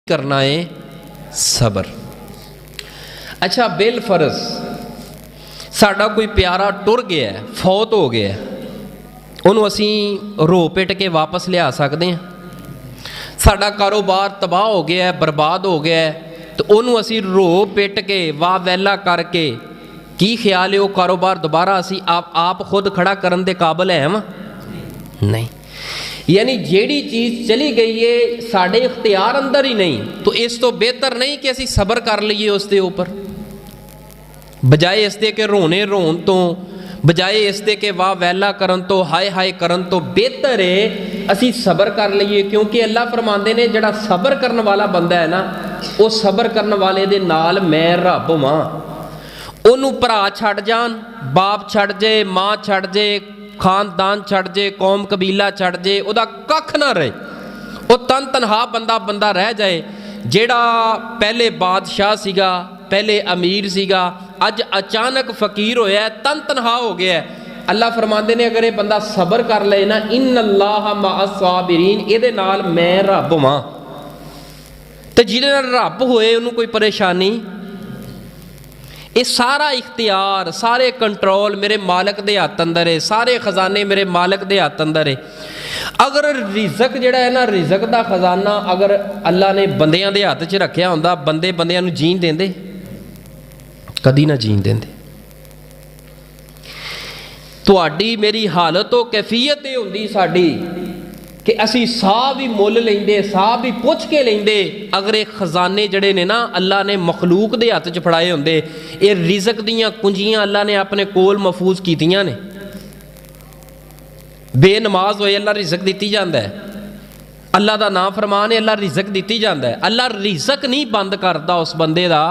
करना है सबर। अच्छा, बिल फर्ज साडा कोई प्यारा टुर गया, फौत हो गया, उन्होंने असी रो पिट के वापस लिया सकते हैं? साडा कारोबार तबाह हो गया है, बर्बाद हो गया है, तो उन्होंने असी रो पिट के वाह वैला करके की ख्याल है वो कारोबार दोबारा असी आप खुद खड़ा करने के काबिल है वा? नहीं। यानी जेड़ी चीज़ चली गई है साढ़े इख्तियार अंदर ही नहीं, तो इस तो बेहतर नहीं कि असी सबर कर लीए उसके ऊपर, बजाए इसके कि रोने रोन तो, बजाए इसके कि वाह वैला करन तो, हाय हाय करन तो बेहतर है असी सबर कर लीए। क्योंकि अल्लाह फरमाते ने जड़ा सबर करने वाला बंदा है ना, वो सबर करने वाले दे नाल मैं रब वां। ओनू भरा छड़ जान, बाप छड़ जे, माँ छड़ जे, खानदान छड़ जे, कौम कबीला छड़ जे, उहदा कख ना रहे, वो तन तनहा बंदा रह जाए। जेड़ा पहले बादशाह सीगा, पहले अमीर सीगा, अज अचानक फकीर होया, तन तनहा हो गया। अल्लाह फरमाते ने अगर ये बंदा सबर कर ले ना, इन्नल्लाह मअस साबिरीन, इहदे नाल मैं रब वां। ते जिहदे नाल रब होए उन्होंने कोई परेशानी, ये सारा इख्तियार, सारे कंट्रोल मेरे मालक दे हत्थ अंदर है, सारे खजाने मेरे मालक दे हत्थ अंदर है। अगर रिजक जिहड़ा है ना, रिजक दा खजाना अगर अल्लाह ने बंदियां दे हत्थ च रखिया हुंदा, बंदियां नूं जीण देंदे? कदी ना जीण देंदे। तुहाडी मेरी हालत तो कैफियत ये हुंदी साडी कि असी साह भी मुल लेंदे, साह भी पुछ के लेंदे, अगर ये खजाने जड़े ने ना अल्लाह ने मखलूक दे हत्थ च फड़ाए होंदे, ये रिजक दियां कुंजियां अल्लाह ने अपने कोल महफूज कीतियां ने। बेनमाज होए अल्लाह रिजक दिती जांदा है, अल्लाह दा नाम फरमान है अल्लाह रिजक दिती जांदा है। अल्लाह रिजक नहीं बंद करता उस बंदे दा,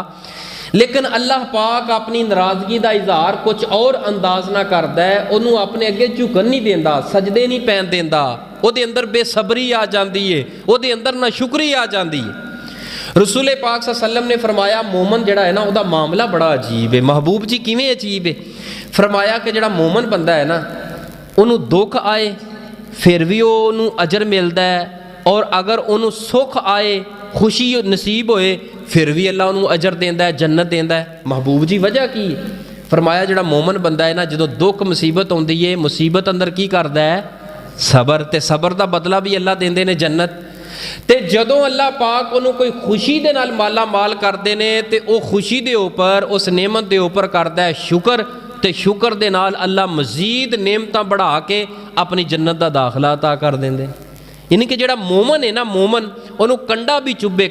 लेकिन अल्लाह पाक अपनी नाराज़गी का इजहार कुछ और अंदाज ना करता है, उन्होंने अपने अगे झुकन नहीं देता, सजदे नहीं पैन देता, ਉਹਦੇ अंदर बेसबरी आ जाती है, ਉਹਦੇ अंदर ना शुक्री आ जाती है। रसूल पाक सल्लम ने फरमाया मोमन जड़ा है ना, ਉਹਦਾ मामला बड़ा अजीब है। महबूब जी किवें अजीब है? फरमाया कि जड़ा मोमन बंदा है ना, उन्होंने दुख आए फिर भी उन्होंने अजर मिलता है, और अगर उन्होंने सुख आए, खुशी नसीब होए, फिर भी अल्लाह उन्होंने अजर देंदा है, जन्नत देंदा है। महबूब जी वजह की? फरमाया जड़ा मोमन बंदा है ना, जो दुख मुसीबत आउंदी है, मुसीबत अंदर की करता है? सबर। ते सबर का बदला भी अल्लाह देंदे ने जन्नत। ते जदों अल्लाह पाक उन्होंने कोई खुशी दे नाल माला माल करते हैं, तो वह खुशी के उपर, उस नेमत के उपर करता है शुक्र, तो शुक्र दे नाल अल्लाह मजीद नेमतां बढ़ा के अपनी जन्नत का दाखला अता कर देंदे। यानी कि जिहड़ा मोमन है ना, मोमन उन्होंने कंडा भी चुभे,